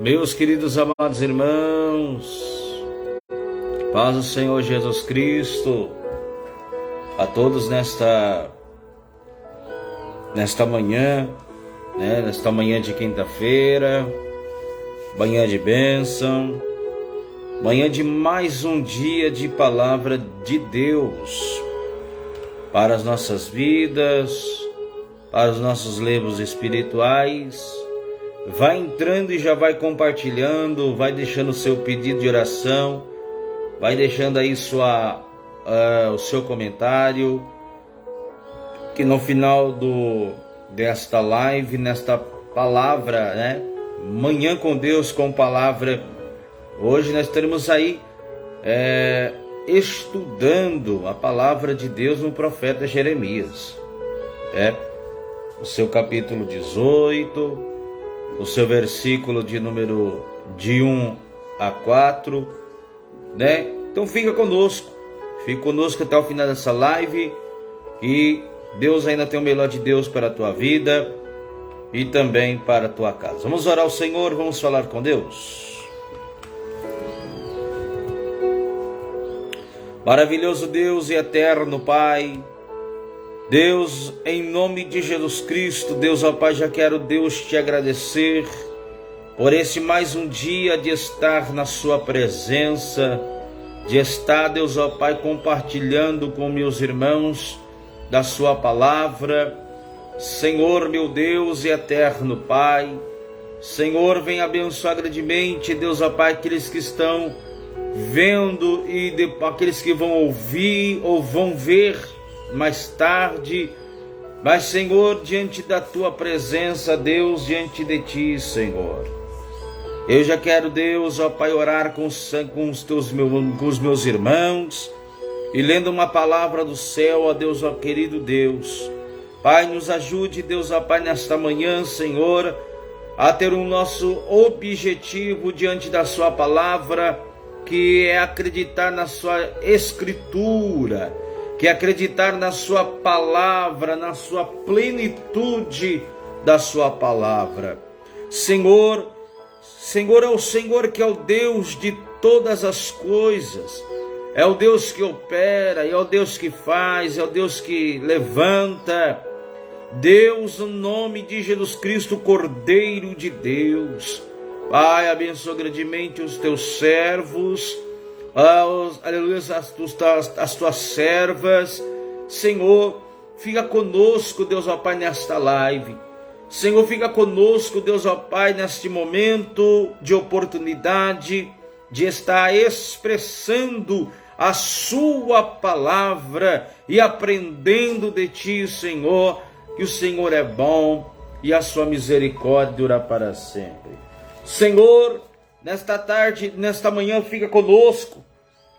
Meus queridos amados irmãos, paz do Senhor Jesus Cristo a todos nesta manhã, nesta manhã de quinta-feira, manhã de bênção, manhã de mais um dia de palavra de Deus para as nossas vidas, para os nossos livros espirituais. Vai entrando e já vai compartilhando, vai deixando o seu pedido de oração, vai deixando aí o seu comentário, que no final desta live, nesta palavra, Manhã com Deus com palavra, hoje nós estaremos aí estudando a palavra de Deus no profeta Jeremias, o seu capítulo 18, o seu versículo de 1 a 4, Então fique conosco até o final dessa live, e Deus ainda tem o melhor de Deus para a tua vida e também para a tua casa. Vamos orar ao Senhor, vamos falar com Deus. Maravilhoso Deus e eterno Pai, Deus, em nome de Jesus Cristo, Deus, ó Pai, já quero, Deus, te agradecer por esse mais um dia de estar na sua presença, de estar, Deus, ó Pai, compartilhando com meus irmãos da sua palavra. Senhor, meu Deus e eterno Pai, Senhor, vem abençoar grandemente, Deus, ó Pai, aqueles que estão vendo e aqueles que vão ouvir ou vão ver mais tarde, mas Senhor, diante da tua presença, Deus, diante de ti, Senhor, eu já quero, Deus, ó Pai, orar com os meus irmãos e lendo uma palavra do céu, ó Deus, ó querido Deus. Pai, nos ajude, Deus, ó Pai, nesta manhã, Senhor, a ter o nosso objetivo diante da sua palavra, que é acreditar na sua escritura, que é acreditar na sua palavra, na sua plenitude da sua palavra. Senhor é o Senhor que é o Deus de todas as coisas, é o Deus que opera, é o Deus que faz, é o Deus que levanta. Deus, no nome de Jesus Cristo, Cordeiro de Deus, Pai, abençoa grandemente os teus servos, aleluia, as tuas servas. Senhor, fica conosco, Deus, ó Pai, nesta live. Senhor, fica conosco, Deus, ó Pai, neste momento de oportunidade de estar expressando a sua palavra e aprendendo de ti, Senhor, que o Senhor é bom e a sua misericórdia dura para sempre. Senhor, nesta tarde, nesta manhã, fica conosco.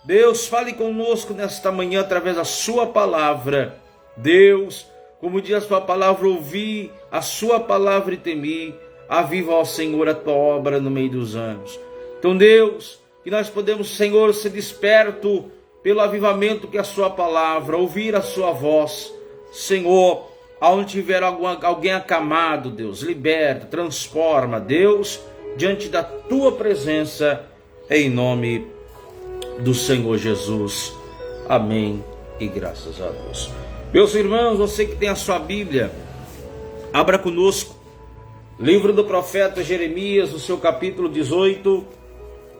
Deus, fale conosco nesta manhã através da sua palavra. Deus, como diz a sua palavra, ouvi a sua palavra e temi. Aviva, ó Senhor, a tua obra no meio dos anos. Então, Deus, que nós podemos, Senhor, ser desperto pelo avivamento que é a sua palavra, ouvir a sua voz. Senhor, aonde tiver alguém acamado, Deus, liberta, transforma, Deus, diante da tua presença, em nome do Senhor Jesus. Amém e graças a Deus. Meus irmãos, você que tem a sua Bíblia, abra conosco livro do profeta Jeremias, o seu capítulo 18,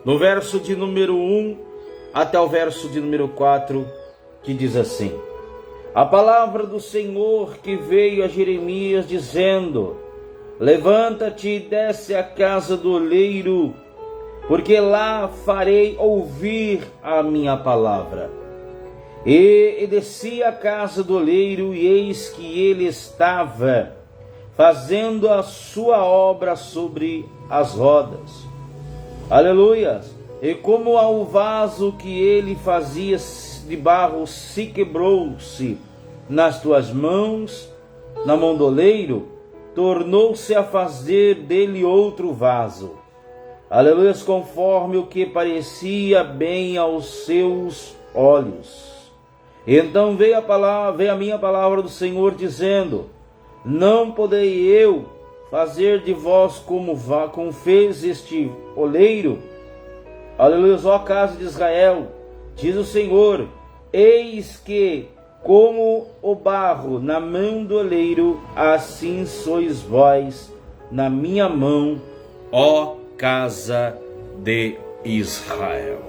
no verso de número 1 até o verso de número 4, que diz assim: a palavra do Senhor que veio a Jeremias dizendo: levanta-te e desce à casa do oleiro, porque lá farei ouvir a minha palavra. E desci à casa do oleiro, e eis que ele estava fazendo a sua obra sobre as rodas. Aleluias! E como ao vaso que ele fazia de barro se quebrou-se nas tuas mãos, na mão do oleiro, tornou-se a fazer dele outro vaso. Aleluia, conforme o que parecia bem aos seus olhos. Então veio a minha palavra do Senhor dizendo: não poderei eu fazer de vós como fez este oleiro. Aleluia, ó casa de Israel, diz o Senhor, eis que como o barro na mão do oleiro, assim sois vós na minha mão, ó casa de Israel.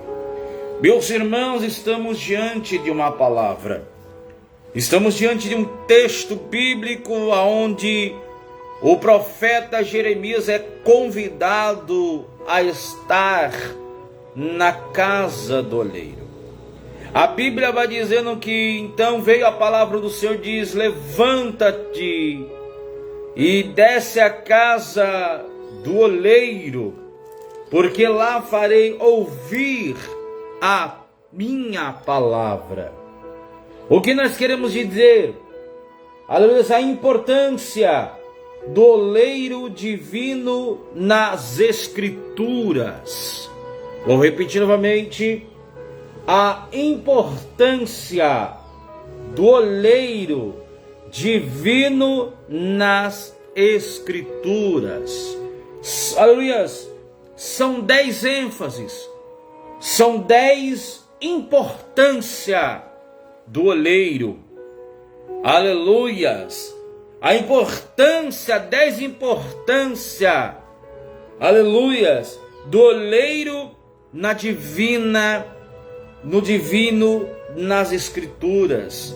Meus irmãos, estamos diante de uma palavra, estamos diante de um texto bíblico onde o profeta Jeremias é convidado a estar na casa do oleiro. A Bíblia vai dizendo que então veio a palavra do Senhor, diz: levanta-te e desce à casa do oleiro, porque lá farei ouvir a minha palavra. O que nós queremos dizer? Aleluia, a importância do oleiro divino nas Escrituras. Vou repetir novamente. A importância do oleiro divino nas Escrituras. Aleluia. São 10 ênfases. São 10 importância do oleiro. Aleluias. A importância, 10 importância, aleluias, do oleiro no divino nas Escrituras.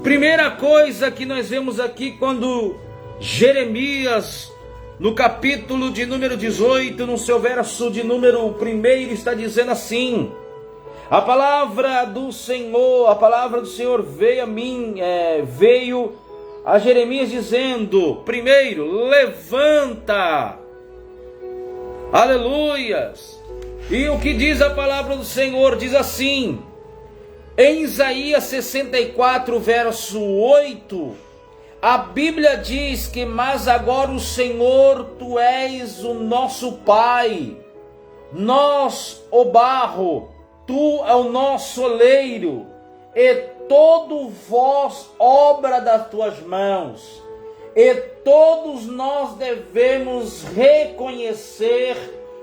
Primeira coisa que nós vemos aqui quando Jeremias, no capítulo de número 18, no seu verso de número 1, está dizendo assim: a palavra do Senhor veio a mim, veio a Jeremias dizendo, primeiro, levanta, aleluias. E o que diz a palavra do Senhor? Diz assim, em Isaías 64, verso 8, a Bíblia diz que, mas agora o Senhor, tu és o nosso Pai, nós o barro, tu é o nosso oleiro, e todo vós obra das tuas mãos, e todos nós devemos reconhecer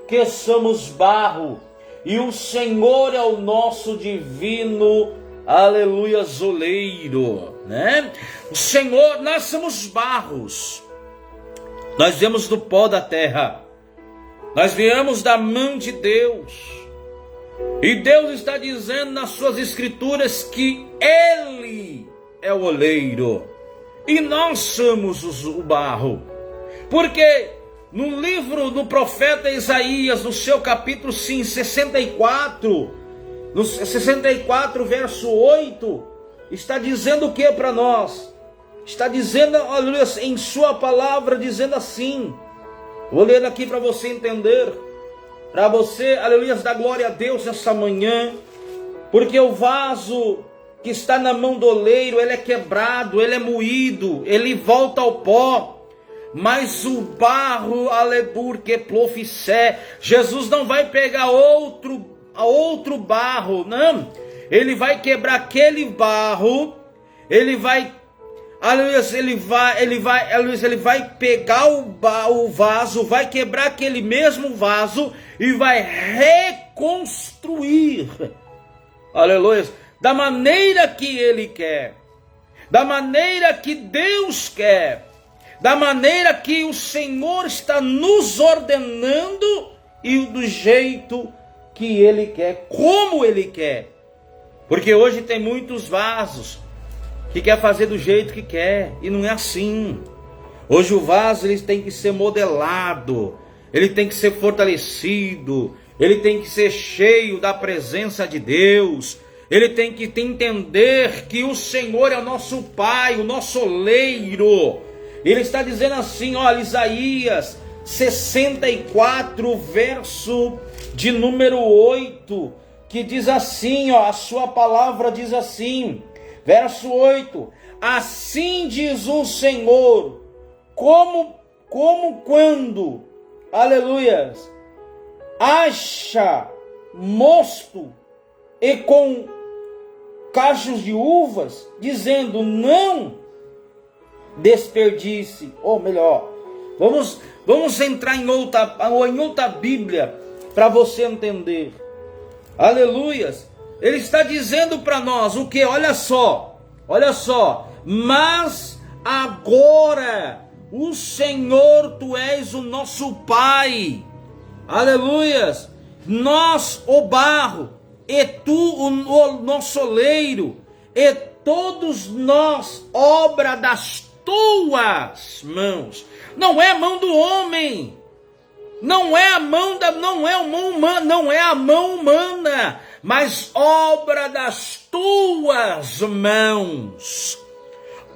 que somos barro, e o Senhor é o nosso divino, aleluia, oleiro, né? O Senhor, nós somos barros, nós viemos do pó da terra, nós viemos da mão de Deus, e Deus está dizendo nas suas Escrituras que Ele é o oleiro e nós somos o barro. Porque no livro do profeta Isaías, no seu capítulo 64, no 64 verso 8, está dizendo o que para nós? Está dizendo, aleluia, em sua palavra, dizendo assim, vou ler aqui para você entender, para você, aleluia, dar glória a Deus nessa manhã, porque o vaso que está na mão do oleiro, ele é quebrado, ele é moído, ele volta ao pó, mas o barro, aleluia, que profissé, Jesus não vai pegar outro barro, não, ele vai quebrar aquele barro, ele vai pegar o vaso, vai quebrar aquele mesmo vaso e vai reconstruir, aleluia, da maneira que Ele quer, da maneira que Deus quer, da maneira que o Senhor está nos ordenando e do jeito que Ele quer, como Ele quer, porque hoje tem muitos vasos que quer fazer do jeito que quer, e não é assim. Hoje o vaso ele tem que ser modelado, ele tem que ser fortalecido, ele tem que ser cheio da presença de Deus, ele tem que entender que o Senhor é o nosso Pai, o nosso oleiro. Ele está dizendo assim, olha, Isaías 64, verso de número 8, que diz assim, ó, a sua palavra diz assim, verso 8, assim diz o Senhor, como quando, aleluia, acha mosto e com cachos de uvas, dizendo não desperdice, ou melhor, Vamos entrar em outra Bíblia para você entender. Aleluias. Ele está dizendo para nós o que? Olha só. Mas agora, o Senhor, tu és o nosso Pai. Aleluias. Nós, o barro, e tu, o nosso oleiro, e todos nós, obra das tuas mãos. Não é a mão do homem. Não é a mão humana, mas obra das tuas mãos.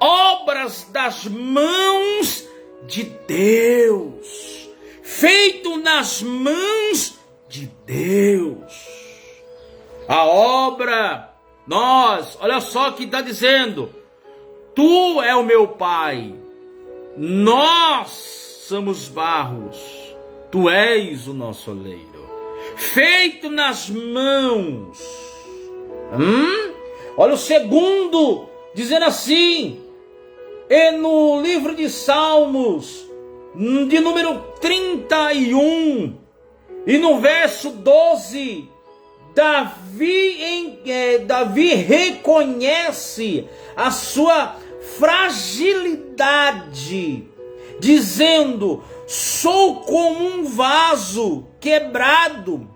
Obras das mãos de Deus. Feito nas mãos de Deus. A obra, olha só o que está dizendo. Tu é o meu Pai. Nós somos barros. Tu és o nosso oleiro. Feito nas mãos. Olha o segundo, dizendo assim. E no livro de Salmos, de número 31, e no verso 12, Davi reconhece a sua fragilidade, dizendo: sou como um vaso quebrado.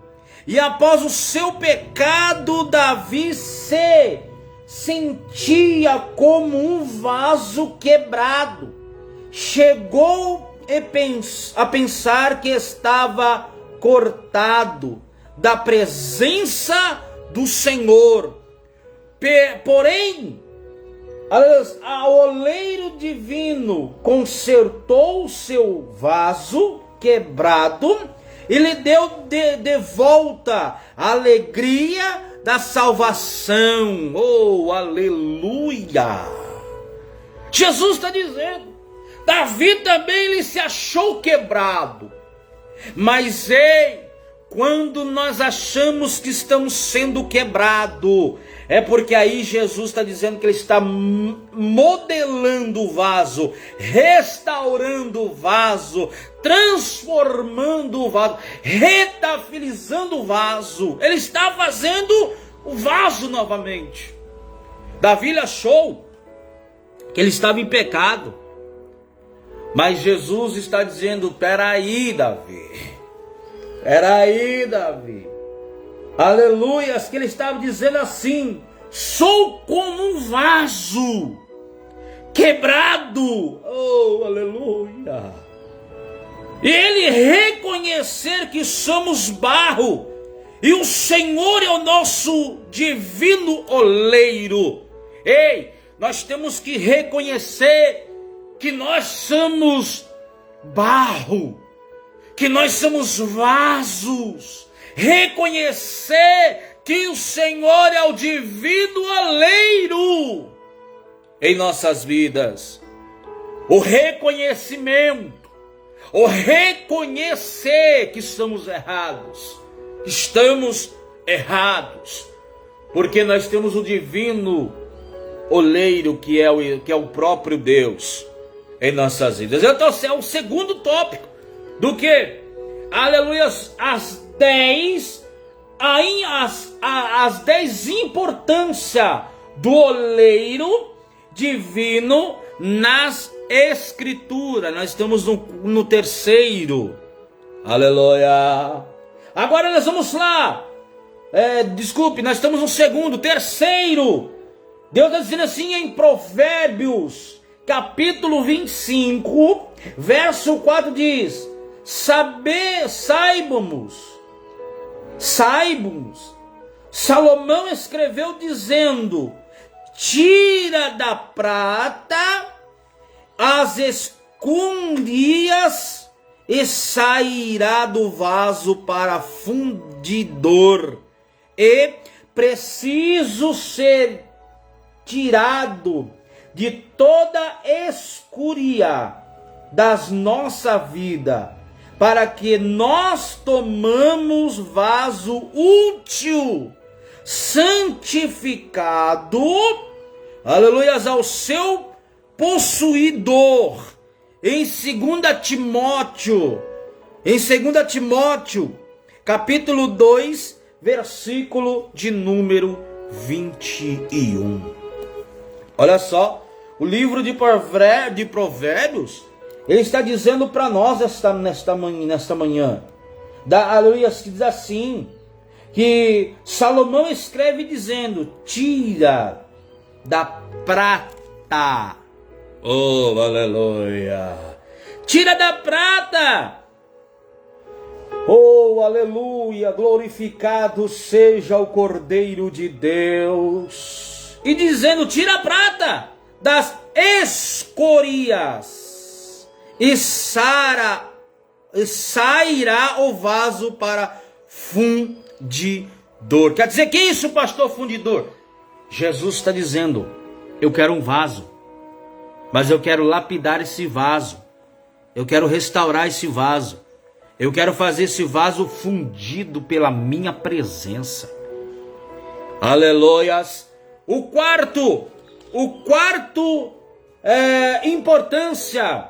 E após o seu pecado, Davi se sentia como um vaso quebrado. Chegou a pensar que estava cortado da presença do Senhor. Porém, o oleiro divino consertou o seu vaso quebrado e lhe deu de volta a alegria da salvação. Oh, aleluia! Jesus está dizendo, Davi também ele se achou quebrado. Mas quando nós achamos que estamos sendo quebrados, é porque aí Jesus está dizendo que ele está modelando o vaso, restaurando o vaso, transformando o vaso, retafilizando o vaso. Ele está fazendo o vaso novamente. Davi achou que ele estava em pecado, mas Jesus está dizendo: peraí, Davi. Aleluia, que ele estava dizendo assim: sou como um vaso quebrado. Oh, aleluia. E ele reconhecer que somos barro e o Senhor é o nosso divino oleiro. Nós temos que reconhecer que nós somos barro, que nós somos vasos. Reconhecer que o Senhor é o divino oleiro em nossas vidas. O reconhecimento, o reconhecer que estamos errados, porque nós temos o divino oleiro que é o próprio Deus em nossas vidas. Então é o segundo tópico do que? Aleluia, as 10 importância do oleiro divino nas Escrituras. Nós estamos no terceiro. Aleluia. Agora nós vamos lá. Nós estamos no segundo. Terceiro. Deus está dizendo assim em Provérbios, capítulo 25, verso 4 diz: saibamos. Salomão escreveu dizendo: tira da prata as escundias e sairá do vaso para fundidor. E preciso ser tirado de toda escuridão das nossa vida, para que nós tomamos vaso útil, santificado, aleluia, ao seu possuidor, em 2 Timóteo, capítulo 2, versículo de número 21. Olha só, o livro de Provérbios, ele está dizendo para nós nesta manhã, aleluia, que diz assim, que Salomão escreve dizendo: tira da prata, oh aleluia, tira da prata, oh aleluia, glorificado seja o Cordeiro de Deus, e dizendo: tira a prata das escorias, e sairá o vaso para fundidor. Quer dizer, que é isso, pastor fundidor? Jesus está dizendo: eu quero um vaso, mas eu quero lapidar esse vaso, eu quero restaurar esse vaso, eu quero fazer esse vaso fundido pela minha presença. Aleluias. O quarto importância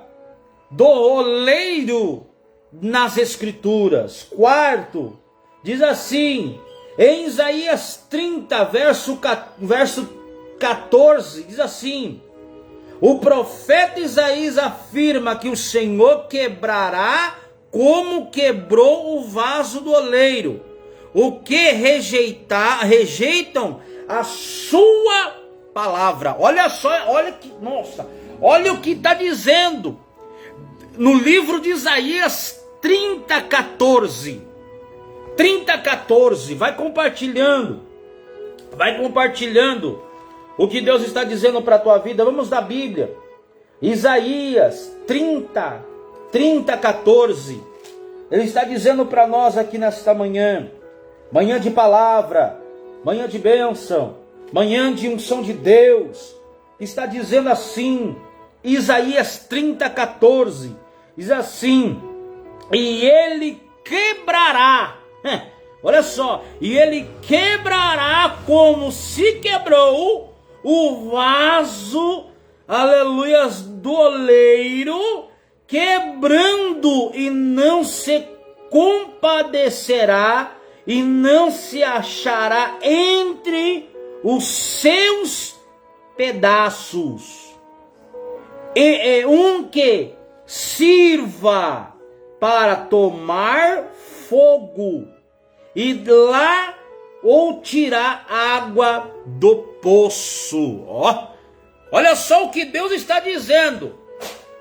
do oleiro nas escrituras. Quarto, diz assim, em Isaías 30, verso 14, diz assim: o profeta Isaías afirma que o Senhor quebrará como quebrou o vaso do oleiro, o que rejeitam a sua palavra. Olha só, olha o que está dizendo no livro de Isaías 30:14. Vai compartilhando o que Deus está dizendo para a tua vida. Vamos da Bíblia, Isaías 30:14. Ele está dizendo para nós aqui nesta manhã de palavra, manhã de bênção, manhã de unção de Deus. Está dizendo assim, Isaías 30:14, diz assim: e ele quebrará, olha só, e ele quebrará como se quebrou o vaso, aleluias, do oleiro, quebrando, e não se compadecerá, e não se achará entre os seus pedaços, e um que sirva para tomar fogo, e lá ou tirar água do poço. Olha só o que Deus está dizendo.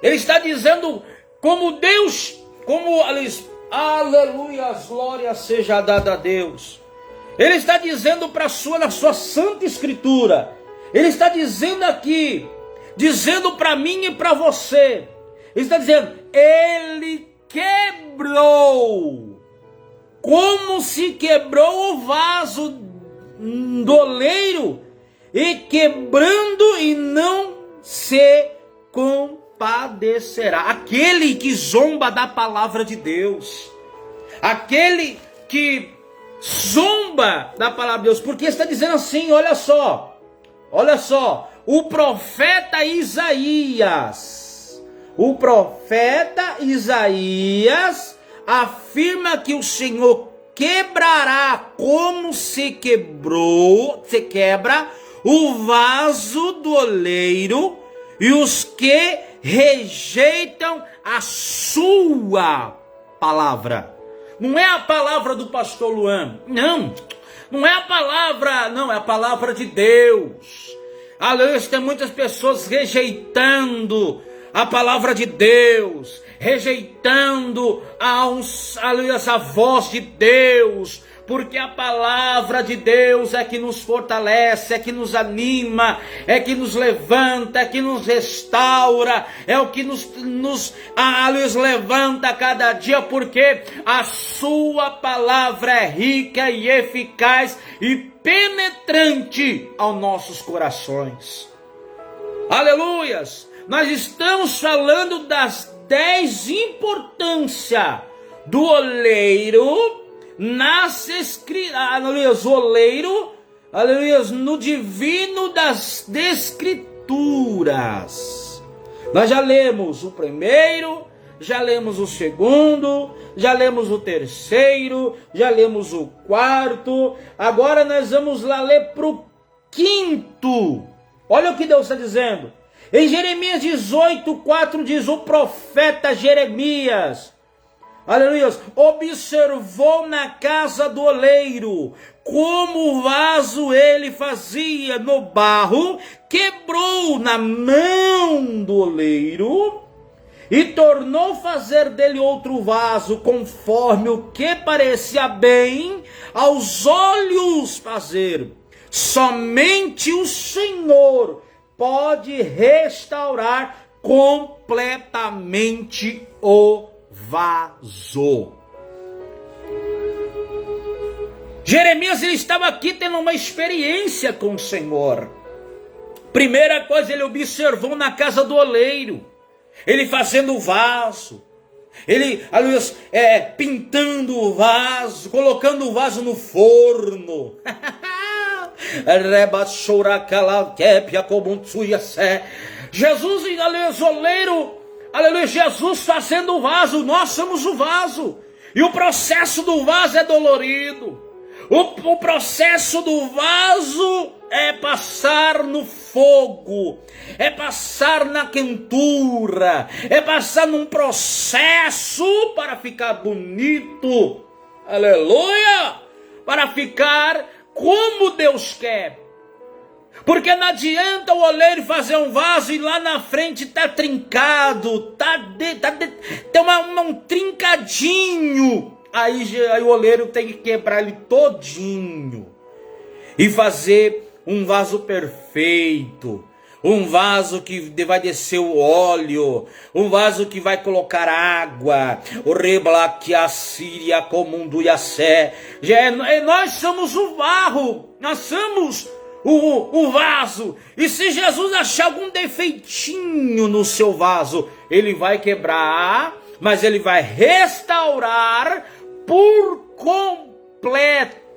Ele está dizendo como Deus, aleluia, glória seja dada a Deus. Ele está dizendo na sua santa escritura, ele está dizendo aqui, dizendo para mim e para você, ele está dizendo: ele quebrou, como se quebrou o vaso do oleiro, e quebrando, e não se compadecerá. Aquele que zomba da palavra de Deus, aquele que zomba da palavra de Deus, porque está dizendo assim, olha só, o profeta Isaías afirma que o Senhor quebrará como se quebra o vaso do oleiro, e os que rejeitam a sua palavra. Não é a palavra do pastor Luan, não é a palavra, não, é a palavra de Deus. Aleluia, tem muitas pessoas rejeitando a palavra de Deus, rejeitando a voz de Deus, porque a palavra de Deus é que nos fortalece, é que nos anima, é que nos levanta, é que nos restaura, é o que nos levanta a cada dia, porque a sua palavra é rica e eficaz e penetrante aos nossos corações. Aleluias! Nós estamos falando das 10 importâncias do oleiro nas escrituras, aleluias, oleiro, aleluias, no divino das escrituras. Nós já lemos o primeiro, já lemos o segundo, já lemos o terceiro, já lemos o quarto. Agora nós vamos lá ler para o quinto. Olha o que Deus está dizendo. Em Jeremias 18:4 diz: o profeta Jeremias, aleluia, observou na casa do oleiro como o vaso ele fazia no barro, quebrou na mão do oleiro e tornou fazer dele outro vaso, conforme o que parecia bem aos olhos fazer. Somente o Senhor pode restaurar completamente o vaso. Jeremias, ele estava aqui tendo uma experiência com o Senhor. Primeira coisa, ele observou na casa do oleiro, ele fazendo o vaso, ele, aleluia, pintando o vaso, colocando o vaso no forno. Jesus, aleluia, oleiro, aleluia, Jesus fazendo o vaso, nós somos o vaso, e o processo do vaso é dolorido, o processo do vaso é passar no fogo, é passar na quentura, é passar num processo para ficar bonito, aleluia, para ficar como Deus quer. Porque não adianta o oleiro fazer um vaso e lá na frente está trincado, tem um trincadinho. Aí o oleiro tem que quebrar ele todinho e fazer um vaso perfeito, um vaso que vai descer o óleo, um vaso que vai colocar água, o reblaque a síria comundo yassé. Nós somos o barro, nós somos o vaso, e se Jesus achar algum defeitinho no seu vaso, ele vai quebrar, mas ele vai restaurar por completo.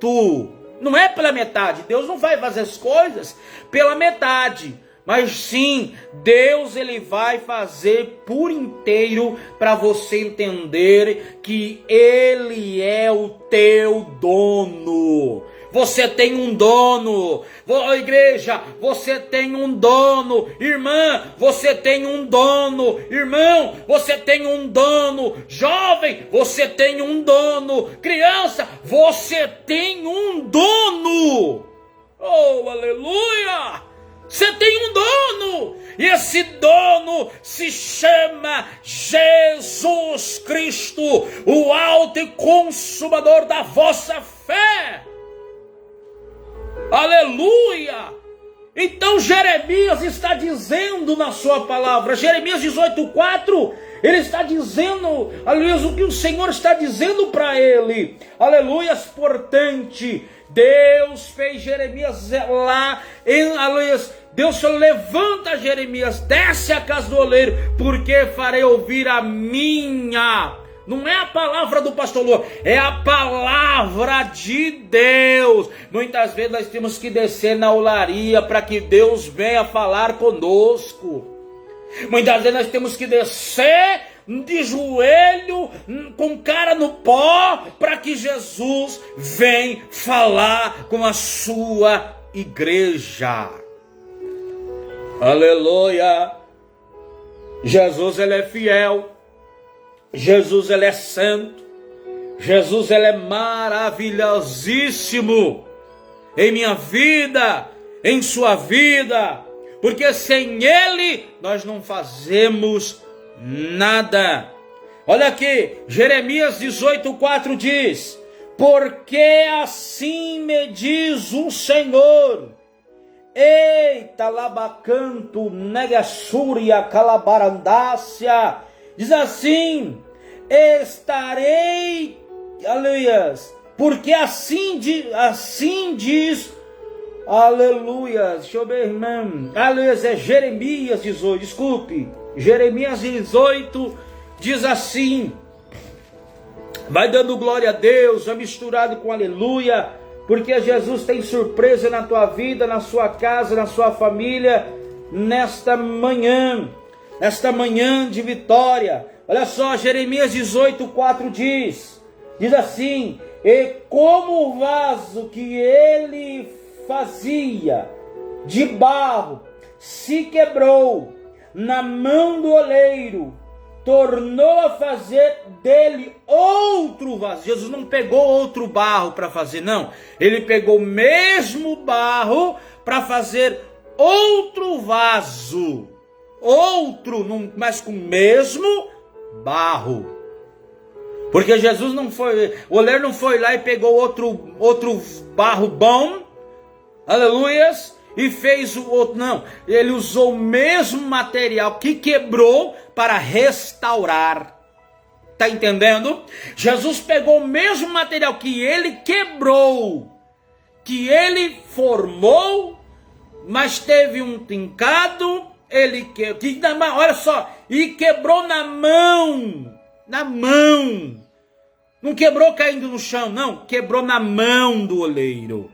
Não é pela metade. Deus não vai fazer as coisas pela metade, mas sim, Deus ele vai fazer por inteiro, para você entender que Ele é o teu dono. Você tem um dono, igreja, você tem um dono, irmã, você tem um dono, irmão, você tem um dono, jovem, você tem um dono, criança, você tem um dono. Oh, aleluia! Você tem um dono, e esse dono se chama Jesus Cristo, o auto e consumador da vossa fé. Aleluia! Então Jeremias está dizendo na sua palavra, Jeremias 18:4, ele está dizendo, aleluia, o que o Senhor está dizendo para ele, aleluia, portanto, Deus fez Jeremias lá, aleluia, Deus levanta Jeremias, desce a casa do oleiro, porque farei ouvir a minha. Não é a palavra do pastor Lua, é a palavra de Deus. Muitas vezes nós temos que descer na olaria para que Deus venha falar conosco. Muitas vezes nós temos que descer de joelho, com cara no pó, para que Jesus venha falar com a sua igreja. Aleluia! Jesus ele é fiel. Jesus ele é santo, Jesus ele é maravilhosíssimo em minha vida, em sua vida, porque sem ele nós não fazemos nada. Olha aqui, Jeremias 18:4 diz: porque assim me diz o Senhor, eita labacanto negassúria calabarandácia, diz assim: estarei, aleluia, porque assim diz, aleluia, deixa eu ver, irmão, aleluia, é Jeremias 18, desculpe, Jeremias 18 diz assim, vai dando glória a Deus, vai misturado com aleluia, porque Jesus tem surpresa na tua vida, na sua casa, na sua família, nesta manhã. esta manhã de vitória. Olha só, Jeremias 18:4 diz assim: e como o vaso que ele fazia de barro se quebrou na mão do oleiro, tornou a fazer dele outro vaso. Jesus não pegou outro barro para fazer, não. Ele pegou o mesmo barro para fazer outro vaso. Outro, mas com o mesmo barro. Porque Jesus não foi, o oleiro não foi lá e pegou outro barro bom, aleluias, e fez o outro. Não, ele usou o mesmo material que quebrou para restaurar. Está entendendo? Jesus pegou o mesmo material que ele quebrou, que ele formou, mas teve um trincado, olha só, e quebrou na mão. Não quebrou caindo no chão, não, quebrou na mão do oleiro.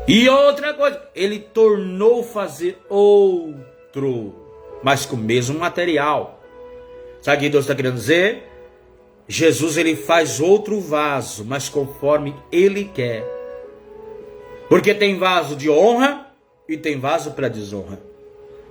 E outra coisa, ele tornou fazer outro, mas com o mesmo material. Sabe o que Deus está querendo dizer? Jesus, ele faz outro vaso, mas conforme ele quer. Porque tem vaso de honra e tem vaso para desonra.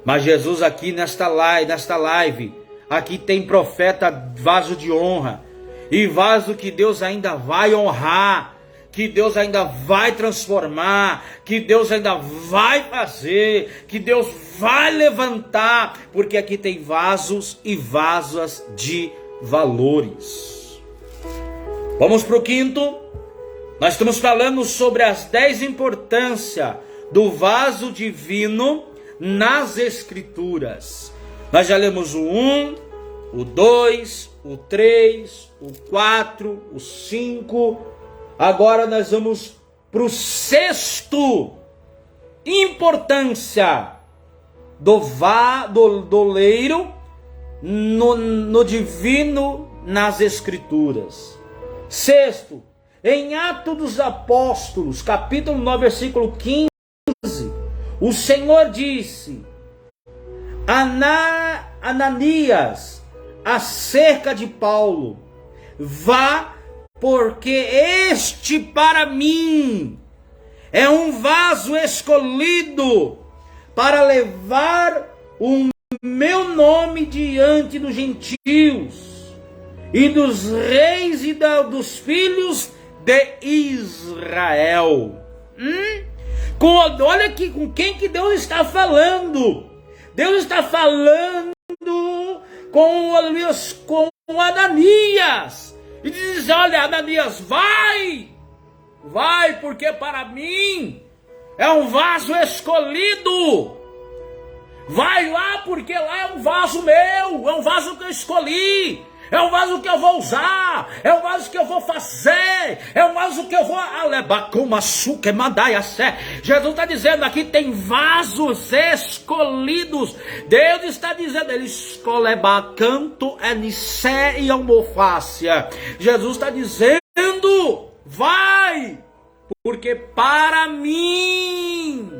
Mas Jesus aqui nesta live, aqui tem profeta vaso de honra. E vaso que Deus ainda vai honrar, que Deus ainda vai transformar, que Deus ainda vai fazer, que Deus vai levantar, porque aqui tem vasos e vasas de valores. Vamos para o quinto. Nós estamos falando sobre as 10 importâncias do vaso divino nas Escrituras. Nós já lemos o 1, o 2, o 3, o 4, o 5. Agora nós vamos para o sexto. Importância do oleiro no divino nas Escrituras. Sexto, em Atos dos Apóstolos, capítulo 9, versículo 15, o Senhor disse: Ananias, acerca de Paulo, vá, porque este para mim é um vaso escolhido para levar o meu nome diante dos gentios e dos reis e dos filhos de Israel. Olha aqui com quem que Deus está falando. Deus está falando com Ananias. E diz: olha, Ananias, vai, porque para mim é um vaso escolhido. Vai lá, porque lá é um vaso meu, é um vaso que eu escolhi, é um vaso que eu vou usar, é um vaso que eu vou fazer, é um vaso que eu vou alebar com açúcar, mandai a sé. Jesus está dizendo aqui, tem vasos escolhidos. Deus está dizendo, ele escolhe canto, enicé e almofácia. Jesus está dizendo, vai, porque para mim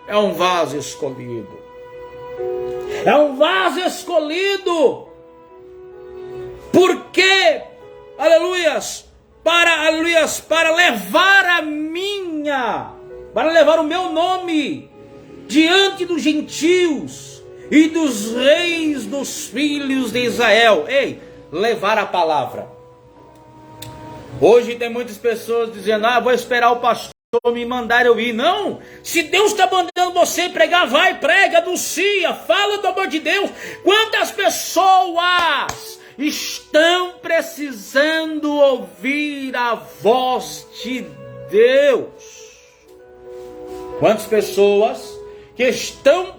é um vaso escolhido. É um vaso escolhido. Por quê? Aleluias, para levar para levar o meu nome diante dos gentios e dos reis dos filhos de Israel. Ei, levar a palavra. Hoje tem muitas pessoas dizendo, vou esperar o pastor me mandar eu ir. Não, se Deus está mandando você pregar, vai, prega, anuncia, fala do amor de Deus. Quantas pessoas estão precisando ouvir a voz de Deus? Quantas pessoas que estão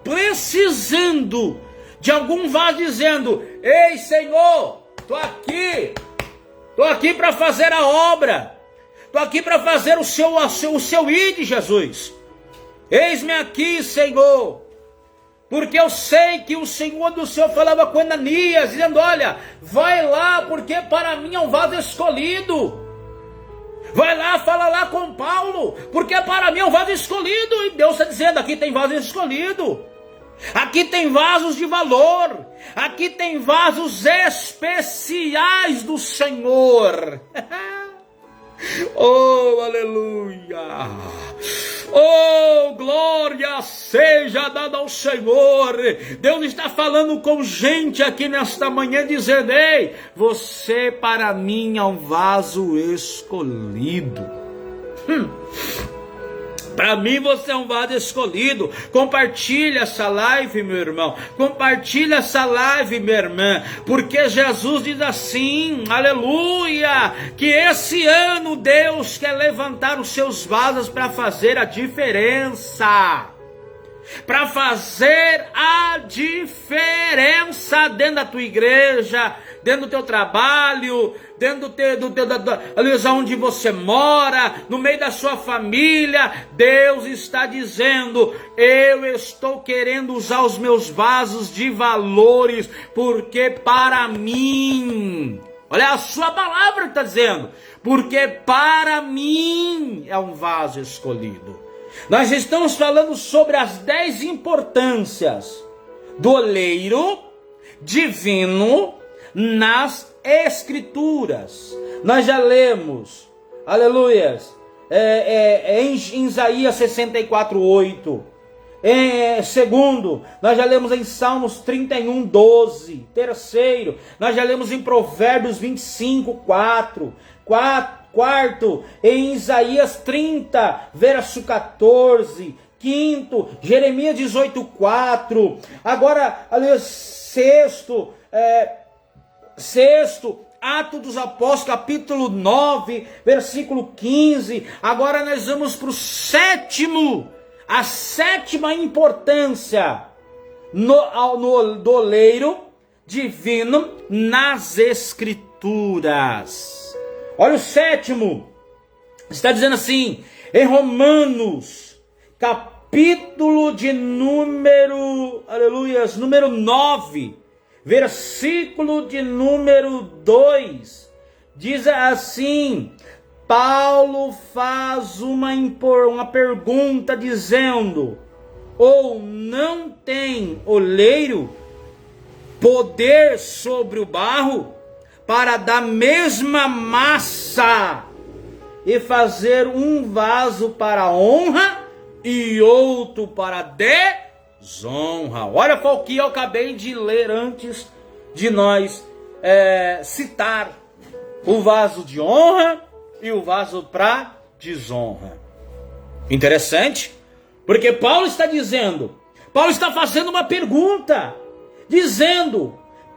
precisando de algum vaso dizendo, ei Senhor, estou aqui para fazer a obra, estou aqui para fazer o seu ide, Jesus, eis-me aqui, Senhor. Porque eu sei que o Senhor do Senhor falava com Ananias, dizendo, olha, vai lá, porque para mim é um vaso escolhido. Vai lá, fala lá com Paulo, porque para mim é um vaso escolhido. E Deus está dizendo, aqui tem vaso escolhido. Aqui tem vasos de valor. Aqui tem vasos especiais do Senhor. Oh, aleluia! Oh, glória seja dada ao Senhor. Deus está falando com gente aqui nesta manhã, dizendo: ei, você para mim é um vaso escolhido. Para mim você é um vaso escolhido. Compartilha essa live, meu irmão. Compartilha essa live, minha irmã. Porque Jesus diz assim, aleluia, que esse ano Deus quer levantar os seus vasos para fazer a diferença. Para fazer a diferença dentro da tua igreja, dentro do teu trabalho, dentro ali onde você mora, no meio da sua família. Deus está dizendo: eu estou querendo usar os meus vasos de valores, porque para mim, olha a sua palavra está dizendo, porque para mim é um vaso escolhido. Nós estamos falando sobre as 10 importâncias do oleiro divino nas Escrituras. Nós já lemos, aleluias, em Isaías 64:8. Segundo, nós já lemos em Salmos 31:12. Terceiro, nós já lemos em Provérbios 25:4. Quarto, em Isaías 30, verso 14. Quinto, Jeremias 18:4. Agora, aliás, sexto, Atos dos Apóstolos, capítulo 9, versículo 15. Agora nós vamos para o sétimo, a sétima importância do oleiro divino nas Escrituras. Olha o sétimo, está dizendo assim, em Romanos, capítulo de número 9, versículo de número 2, diz assim, Paulo faz uma pergunta dizendo: ou não tem oleiro poder sobre o barro para da mesma massa e fazer um vaso para honra e outro para desonra? Olha o que eu acabei de ler antes de nós citar o vaso de honra e o vaso para desonra. Interessante, porque Paulo está fazendo uma pergunta,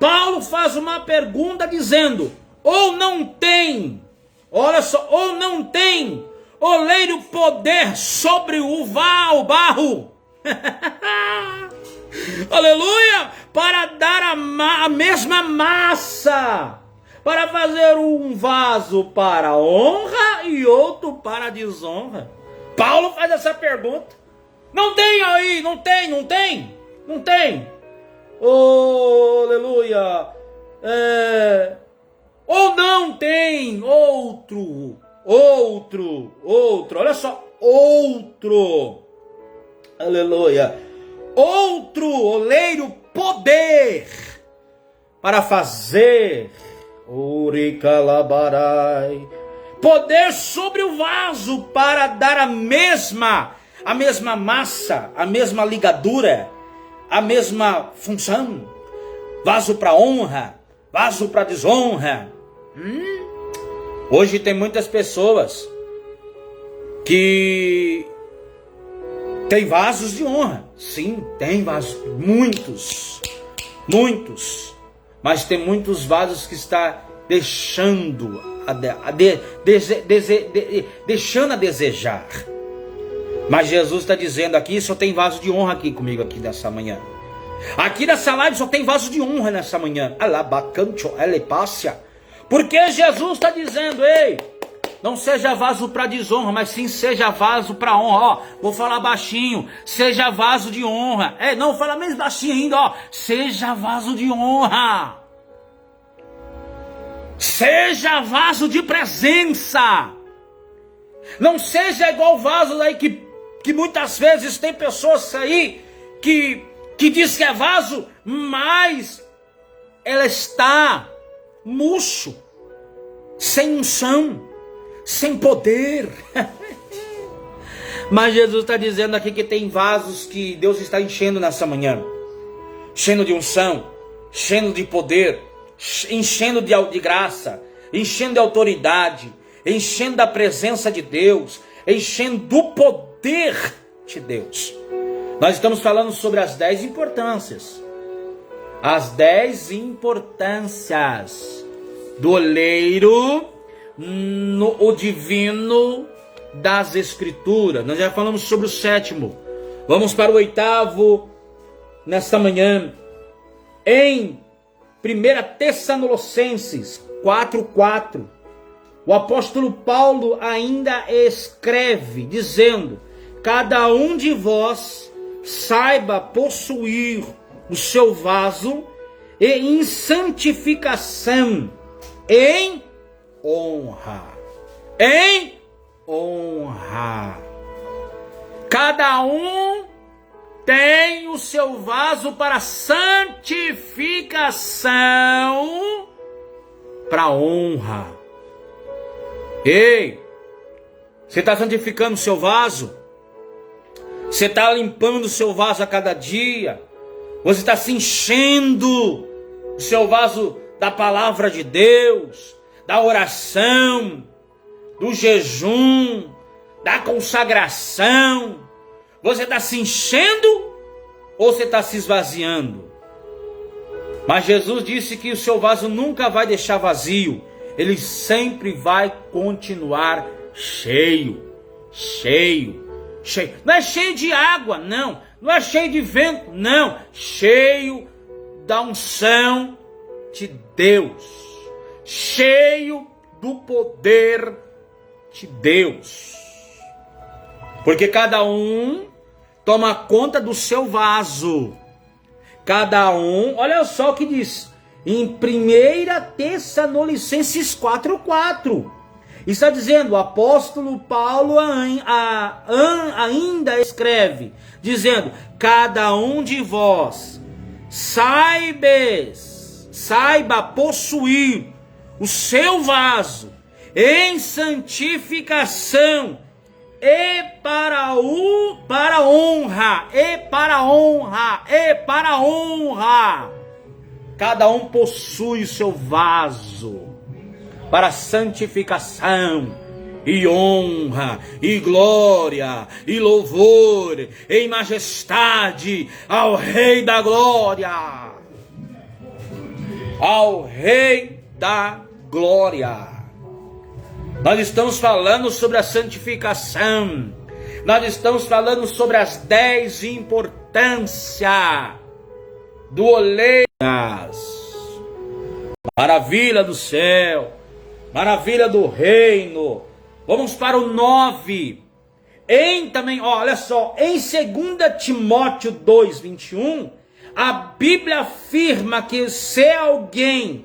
Paulo faz uma pergunta dizendo: ou não tem, olha só, ou não tem oleiro poder sobre o barro, aleluia, para dar a mesma massa, para fazer um vaso para honra e outro para desonra. Paulo faz essa pergunta. Não tem aí, não tem. Oh, aleluia. Ou não tem outro, olha só, outro, aleluia, outro oleiro poder para fazer, poder sobre o vaso para dar a mesma massa, a mesma ligadura, a mesma função, vaso para honra, vaso para desonra. Hoje tem muitas pessoas que tem vasos de honra. Sim, tem vasos, muitos, mas tem muitos vasos que está deixando deixando a desejar. Mas Jesus está dizendo aqui, só tem vaso de honra aqui comigo aqui nessa manhã. Aqui nessa live só tem vaso de honra nessa manhã. Alabacancho, elepácia. Porque Jesus está dizendo: ei, não seja vaso para desonra, mas sim seja vaso para honra. Ó, vou falar baixinho, seja vaso de honra. Não, fala mesmo baixinho ainda, ó. Seja vaso de honra. Seja vaso de presença. Não seja igual vaso aí que muitas vezes tem pessoas aí que que diz que é vaso, mas ela está murcho, sem unção, sem poder. Mas Jesus está dizendo aqui que tem vasos que Deus está enchendo nessa manhã, enchendo de unção, enchendo de poder, enchendo de graça, enchendo de autoridade, enchendo da presença de Deus, enchendo do poder de Deus. Nós estamos falando sobre as 10 importâncias. As 10 importâncias do oleiro, o divino das Escrituras. Nós já falamos sobre o 7º. Vamos para o 8º nesta manhã. Em 1 Tessalonicenses 4:4, o apóstolo Paulo ainda escreve, dizendo: cada um de vós saiba possuir o seu vaso e em santificação, em honra. Em honra. Cada um tem o seu vaso para santificação, para honra. Ei, você está santificando o seu vaso? Você está limpando o seu vaso a cada dia? Você está se enchendo o seu vaso da palavra de Deus, da oração, do jejum, da consagração? Você está se enchendo ou você está se esvaziando? Mas Jesus disse que o seu vaso nunca vai deixar vazio. Ele sempre vai continuar cheio, cheio, cheio. Não é cheio de água, não. Não é cheio de vento, não. Cheio da unção de Deus. Cheio do poder de Deus. Porque cada um toma conta do seu vaso. Cada um, olha só o que diz em 1 Tessalonicenses 4:4. Está dizendo, o apóstolo Paulo ainda escreve, dizendo: cada um de vós saiba possuir o seu vaso em santificação e para honra. Cada um possui o seu vaso para santificação e honra e glória e louvor e majestade ao Rei da glória. Ao Rei da glória. Nós estamos falando sobre a santificação. Nós estamos falando sobre as 10 importâncias do oleiro. Maravilha do céu, maravilha do reino. Vamos para o 9. Olha só, em 2 Timóteo 2:21, a Bíblia afirma que se alguém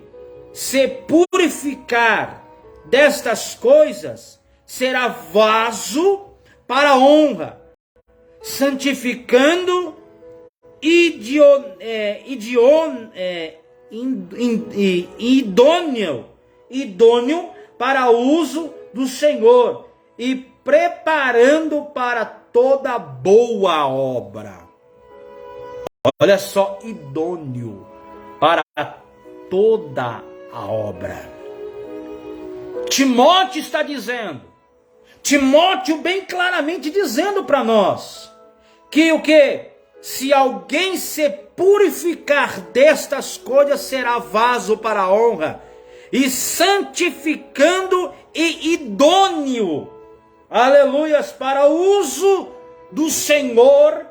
se purificar destas coisas, será vaso para honra, santificando idôneo para uso do Senhor e preparando para toda boa obra. Olha só, idôneo para toda a obra. Timóteo está dizendo, Timóteo bem claramente dizendo para nós, que o que? Se alguém se purificar destas coisas, será vaso para a honra, e santificando e idôneo, aleluias, para uso do Senhor,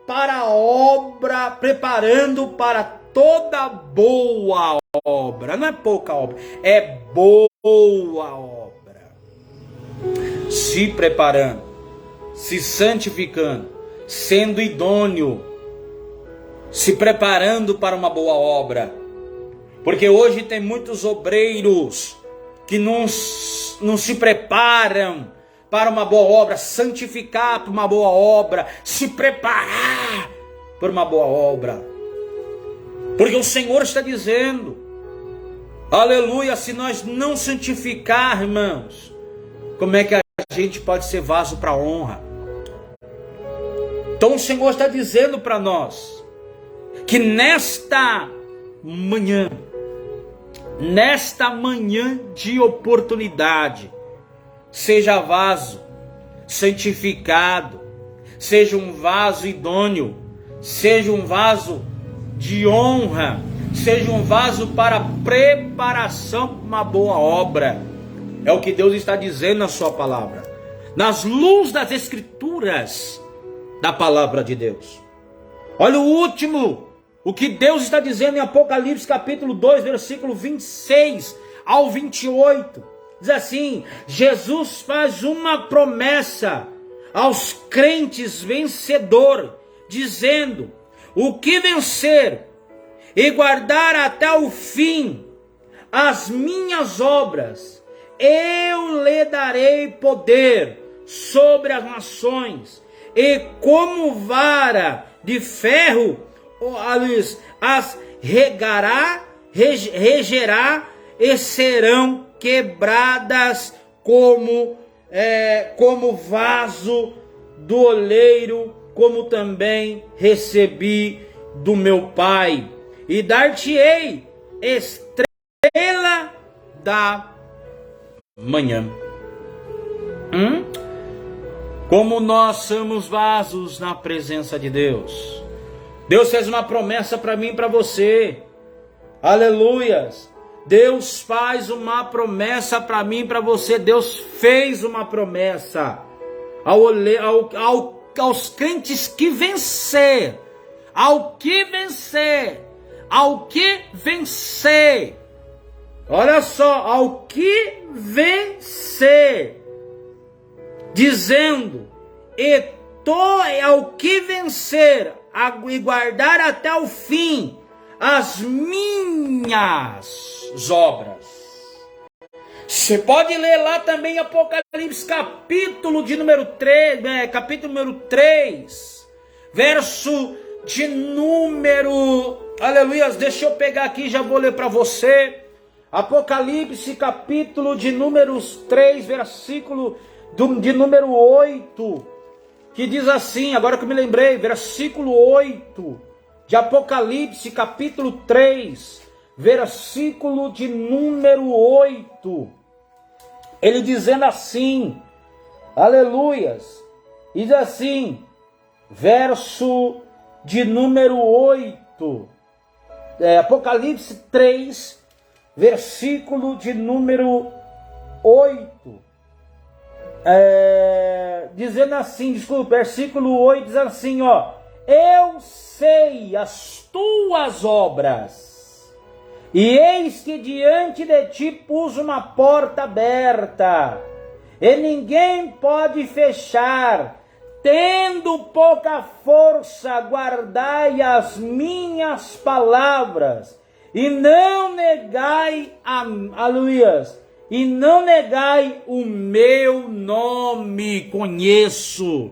para a obra, preparando para toda boa obra. Não é pouca obra, é boa obra. Se preparando, se santificando, sendo idôneo, se preparando para uma boa obra. Porque hoje tem muitos obreiros que não se preparam para uma boa obra, santificar para uma boa obra, se preparar por uma boa obra. Porque o Senhor está dizendo, aleluia, se nós não santificar, irmãos, como é que a gente pode ser vaso para honra? Então o Senhor está dizendo para nós, que nesta manhã de oportunidade, seja vaso santificado, seja um vaso idôneo, seja um vaso de honra, seja um vaso para preparação para uma boa obra. É o que Deus está dizendo na sua palavra, nas luzes das Escrituras, da palavra de Deus. Olha o último, o que Deus está dizendo em Apocalipse capítulo 2, versículo 26 ao 28. Diz assim: Jesus faz uma promessa aos crentes vencedor, dizendo: o que vencer e guardar até o fim as minhas obras, eu lhe darei poder sobre as nações, e como vara de ferro as regerá, e serão quebradas como vaso do oleiro, como também recebi do meu Pai, e dar-te-ei estrela da manhã. Como nós somos vasos na presença de Deus. Deus fez uma promessa para mim e para você. Aleluias. Deus faz uma promessa para mim e para você. Deus fez uma promessa aos crentes que vencer. Ao que vencer. Olha só, ao que vencer. Dizendo, ao que vencer e guardar até o fim as minhas obras. Você pode ler lá também Apocalipse capítulo número 3, verso de número, aleluia, deixa eu pegar aqui, já vou ler para você. Apocalipse capítulo de números 3, versículo de número 8, que diz assim, agora que eu me lembrei, versículo 8 de Apocalipse capítulo 3, versículo de número 8, ele dizendo assim, aleluias, diz assim, verso de número 8, Apocalipse 3, versículo de número 8, dizendo assim, desculpa, versículo 8 diz assim, ó: eu sei as tuas obras, e eis que diante de ti pus uma porta aberta, e ninguém pode fechar. Tendo pouca força, guardai as minhas palavras, e não negai, aleluias, e não negai o meu nome. Conheço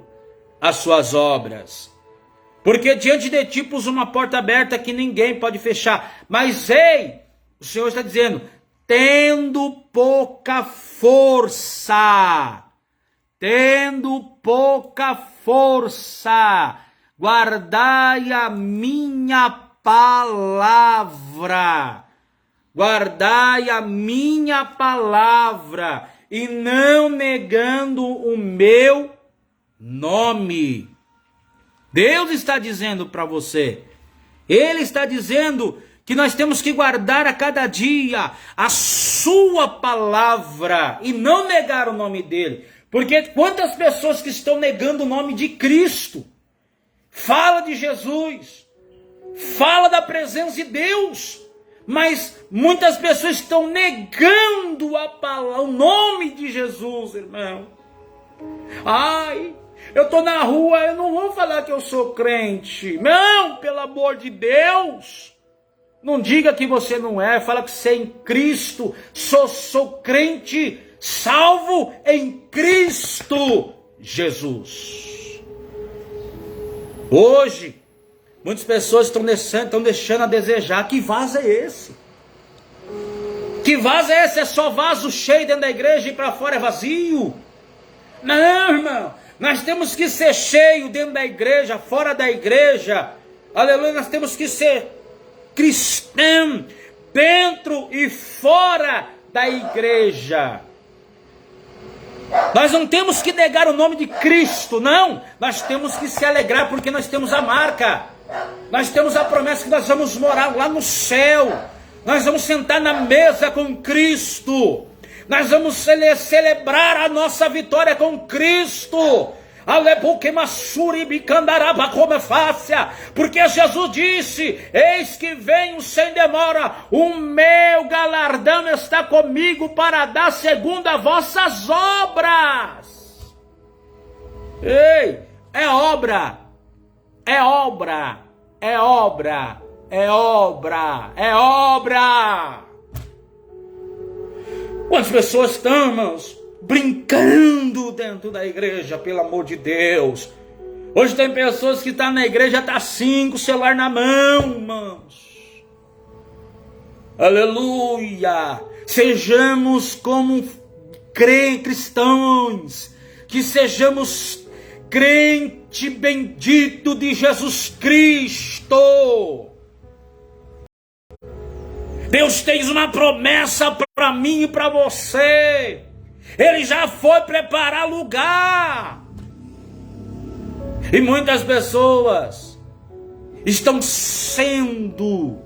as suas obras, porque diante de ti pus uma porta aberta que ninguém pode fechar. Mas ei, o Senhor está dizendo, tendo pouca força, guardai a minha palavra, e não negando o meu nome. Deus está dizendo para você, Ele está dizendo que nós temos que guardar a cada dia a sua palavra e não negar o nome dele. Porque quantas pessoas que estão negando o nome de Cristo, fala de Jesus, fala da presença de Deus, mas muitas pessoas estão negando o nome de Jesus, irmão. Ai, eu estou na rua, eu não vou falar que eu sou crente. Não, pelo amor de Deus. Não diga que você não é, fala que você é em Cristo. Sou crente, salvo em Cristo Jesus. Hoje, Muitas pessoas estão deixando a desejar. Que vaso é esse? Que vaso é esse? É só vaso cheio dentro da igreja e para fora é vazio? Não, irmão. Nós temos que ser cheio dentro da igreja, fora da igreja. Aleluia, nós temos que ser cristão dentro e fora da igreja. Nós não temos que negar o nome de Cristo, não. Nós temos que se alegrar porque nós temos a marca. Nós temos a promessa que nós vamos morar lá no céu. Nós vamos sentar na mesa com Cristo. Nós vamos celebrar a nossa vitória com Cristo. Porque Jesus disse: eis que venho sem demora, o meu galardão está comigo para dar segundo as vossas obras. Ei, é obra, é obra, é obra, é obra, é obra. Quantas pessoas estão, irmãos, brincando dentro da igreja, pelo amor de Deus. Hoje tem pessoas que estão na igreja, tá assim, com o celular na mão, irmãos. Aleluia. Sejamos como cristãos, que sejamos crente bendito de Jesus Cristo. Deus tem uma promessa para mim e para você. Ele já foi preparar lugar. E muitas pessoas estão sendo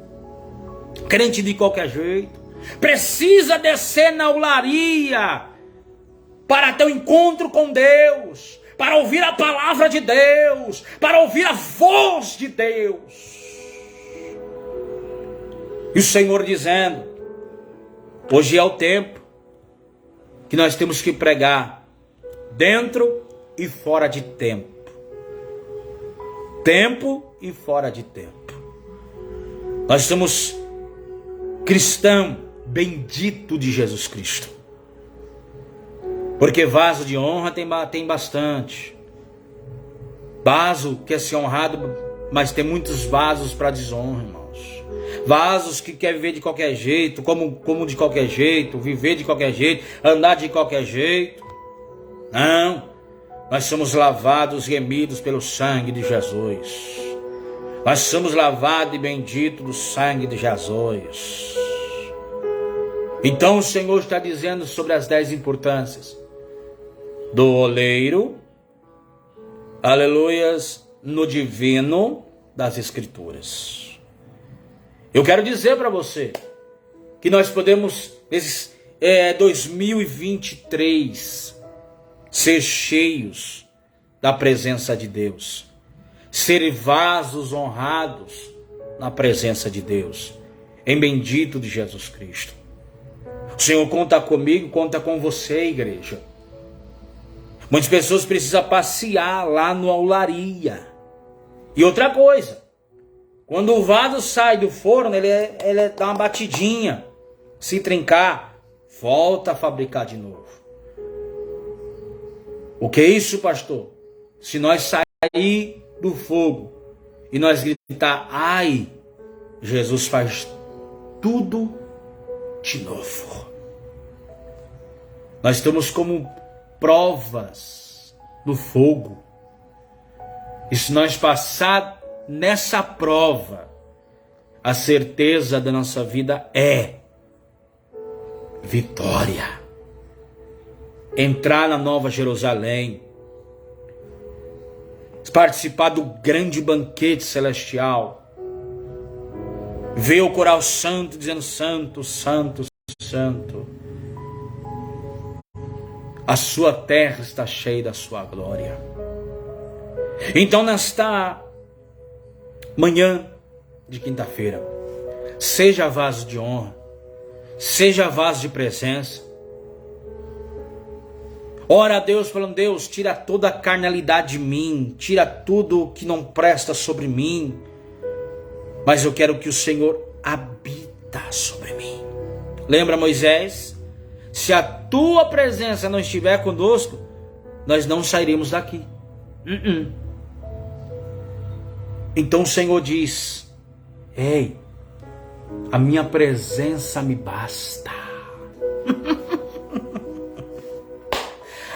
crente de qualquer jeito. Precisa descer na olaria para ter um encontro com Deus, para ouvir a palavra de Deus, para ouvir a voz de Deus. E o Senhor dizendo: hoje é o tempo que nós temos que pregar dentro e fora de tempo. Tempo e fora de tempo. Nós somos cristão bendito de Jesus Cristo. Porque vaso de honra tem bastante. Vaso quer ser honrado, mas tem muitos vasos para desonra, irmãos. Vasos que quer viver de qualquer jeito, como de qualquer jeito, viver de qualquer jeito, andar de qualquer jeito. Não, nós somos lavados e remidos pelo sangue de Jesus. Nós somos lavados e benditos do sangue de Jesus. Então o Senhor está dizendo sobre as 10 importâncias do oleiro, aleluias, no divino das Escrituras. Eu quero dizer para você que nós podemos, nesse 2023, ser cheios da presença de Deus, ser vasos honrados na presença de Deus, em bendito de Jesus Cristo. O Senhor conta comigo, conta com você, igreja. Muitas pessoas precisam passear lá no olaria. E outra coisa, quando o vaso sai do forno, ele dá uma batidinha. Se trincar, volta a fabricar de novo. O que é isso, pastor? Se nós sair do fogo e nós gritar, ai, Jesus faz tudo de novo. Nós estamos como provas no fogo. E se nós passar nessa prova, a certeza da nossa vida é vitória. Entrar na Nova Jerusalém, participar do grande banquete celestial, ver o coral santo dizendo santo, santo, santo. A sua terra está cheia da sua glória. Então nesta manhã de quinta-feira, seja vaso de honra, seja vaso de presença. Ora a Deus falando, Deus, tira toda a carnalidade de mim, tira tudo que não presta sobre mim, mas eu quero que o Senhor habita sobre mim. Lembra Moisés? Se a tua presença não estiver conosco, nós não sairemos daqui. Então o Senhor diz: ei, a minha presença me basta.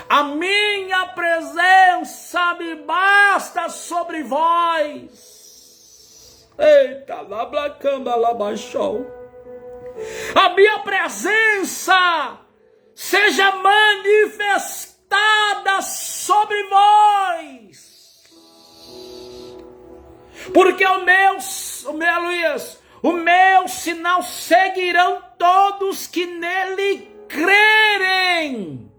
A minha presença me basta sobre vós. Eita, lablacamba, labaixou. A minha presença seja manifestada sobre vós. Porque o meu sinal seguirão todos que nele crerem.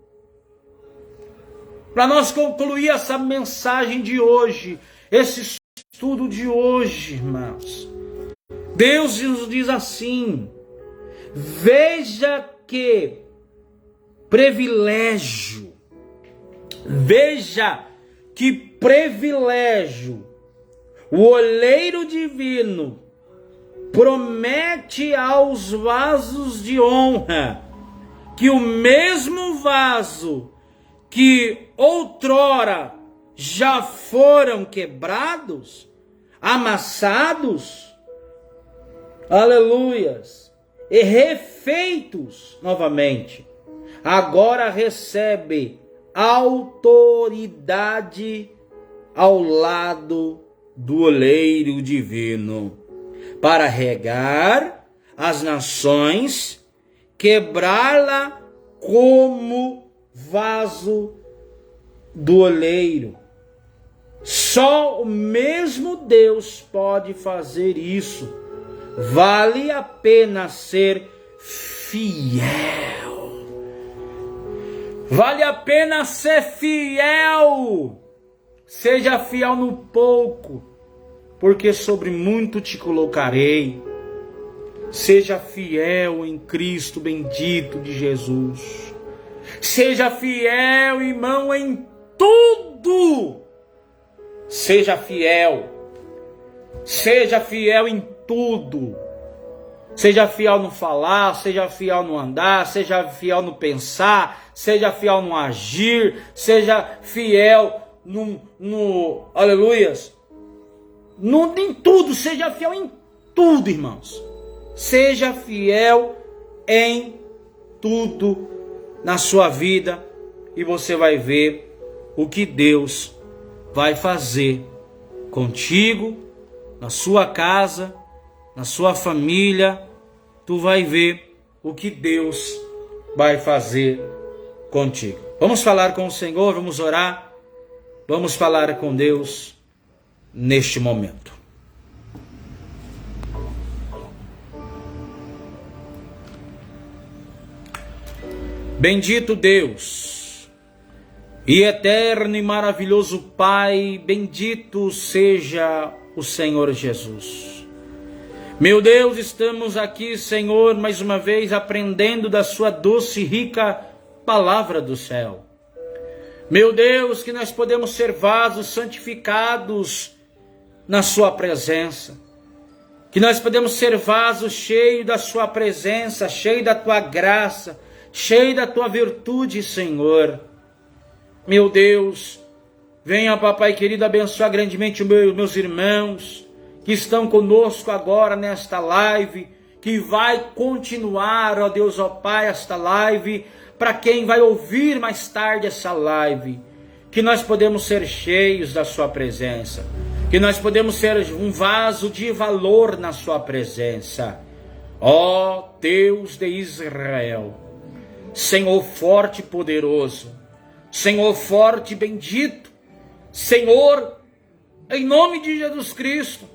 Para nós concluir essa mensagem de hoje, esse estudo de hoje, irmãos, Deus nos diz assim: veja que privilégio, o oleiro divino promete aos vasos de honra que o mesmo vaso que outrora já foram quebrados, amassados, aleluias, e refeitos novamente, agora recebe autoridade ao lado do oleiro divino, para regar as nações, quebrá-la como vaso do oleiro. Só o mesmo Deus pode fazer isso. Vale a pena ser fiel. Vale a pena ser fiel. Seja fiel no pouco, porque sobre muito te colocarei. Seja fiel em Cristo bendito de Jesus. Seja fiel, irmão, em tudo. Seja fiel. Seja fiel em tudo. Seja fiel no falar, seja fiel no andar, seja fiel no pensar, seja fiel no agir, seja fiel aleluias, em tudo, seja fiel em tudo, irmãos. Seja fiel em tudo na sua vida e você vai ver o que Deus vai fazer contigo, na sua casa, na sua família. Tu vai ver o que Deus vai fazer contigo. Vamos falar com o Senhor, vamos orar, vamos falar com Deus neste momento. Bendito Deus e eterno e maravilhoso Pai, bendito seja o Senhor Jesus. Meu Deus, estamos aqui, Senhor, mais uma vez aprendendo da sua doce e rica palavra do céu. Meu Deus, que nós podemos ser vasos santificados na sua presença. Que nós podemos ser vasos cheios da sua presença, cheios da tua graça, cheio da tua virtude, Senhor. Meu Deus, venha, papai querido, abençoar grandemente os meus irmãos que estão conosco agora nesta live, que vai continuar, ó Deus, ó Pai, esta live, para quem vai ouvir mais tarde essa live, que nós podemos ser cheios da sua presença, que nós podemos ser um vaso de valor na sua presença. Ó Deus de Israel, Senhor forte e poderoso, Senhor forte e bendito, Senhor, em nome de Jesus Cristo,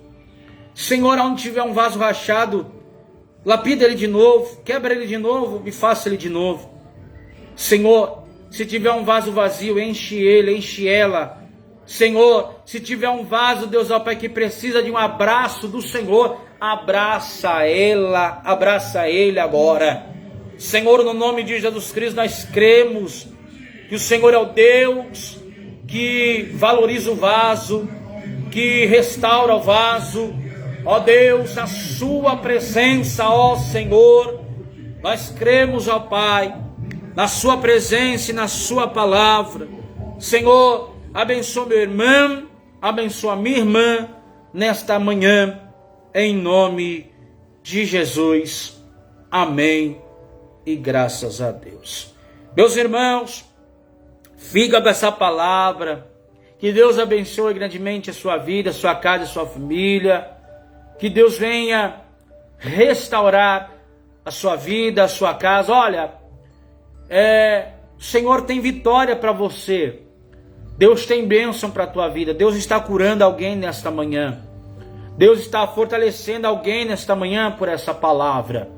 Senhor, onde tiver um vaso rachado, lapida ele de novo, quebra ele de novo e faça ele de novo. Senhor, se tiver um vaso vazio, enche ele, enche ela. Senhor, se tiver um vaso, Deus, ó Pai, que precisa de um abraço do Senhor, abraça ela, abraça ele agora. Senhor, no nome de Jesus Cristo, nós cremos que o Senhor é o Deus que valoriza o vaso, que restaura o vaso. Ó Deus, a sua presença, ó Senhor, nós cremos, ó Pai, na sua presença e na sua palavra. Senhor, abençoa meu irmão, abençoa minha irmã, nesta manhã, em nome de Jesus. Amém e graças a Deus. Meus irmãos, fica com essa palavra. Que Deus abençoe grandemente a sua vida, a sua casa, a sua família. Que Deus venha restaurar a sua vida, a sua casa. Olha, o Senhor tem vitória para você. Deus tem bênção para a tua vida. Deus está curando alguém nesta manhã. Deus está fortalecendo alguém nesta manhã por essa palavra.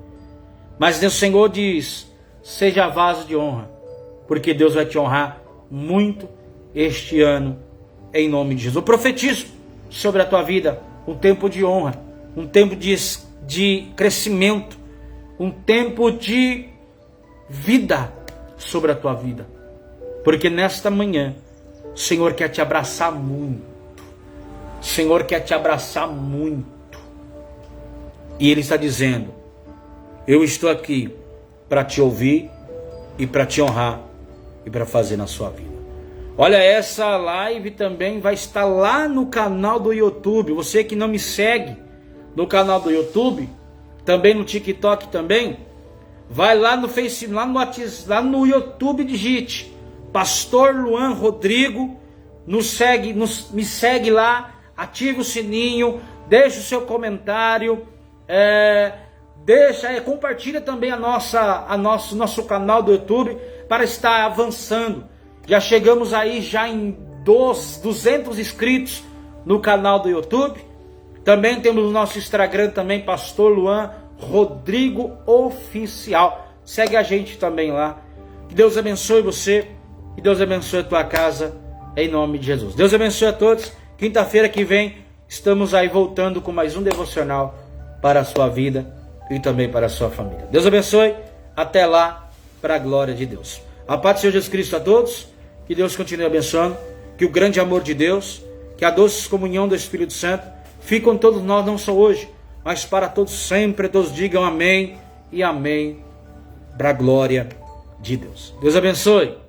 Mas o Senhor diz, seja vaso de honra, porque Deus vai te honrar muito este ano, em nome de Jesus. Eu profetizo sobre a tua vida um tempo de honra, um tempo de crescimento, um tempo de vida sobre a tua vida. Porque nesta manhã, o Senhor quer te abraçar muito. O Senhor quer te abraçar muito. E Ele está dizendo, eu estou aqui para te ouvir e para te honrar e para fazer na sua vida. Olha, essa live também vai estar lá no canal do YouTube. Você que não me segue no canal do YouTube, também no TikTok também, vai lá no Facebook, lá no WhatsApp, lá no YouTube, digite Pastor Luan Rodrigo, me segue lá, ative o sininho, deixe o seu comentário, compartilha também nosso canal do YouTube para estar avançando. Já chegamos aí em 200 inscritos no canal do YouTube. Também temos o nosso Instagram também, Pastor Luan Rodrigo Oficial. Segue a gente também lá. Que Deus abençoe você. Que Deus abençoe a tua casa. Em nome de Jesus. Deus abençoe a todos. Quinta-feira que vem estamos aí voltando com mais um devocional para a sua vida e também para a sua família. Deus abençoe. Até lá, para a glória de Deus. A paz do Senhor Jesus Cristo a todos. Que Deus continue abençoando. Que o grande amor de Deus, que a doce comunhão do Espírito Santo fique com todos nós, não só hoje, mas para todos sempre. Todos digam amém e amém, para a glória de Deus. Deus abençoe.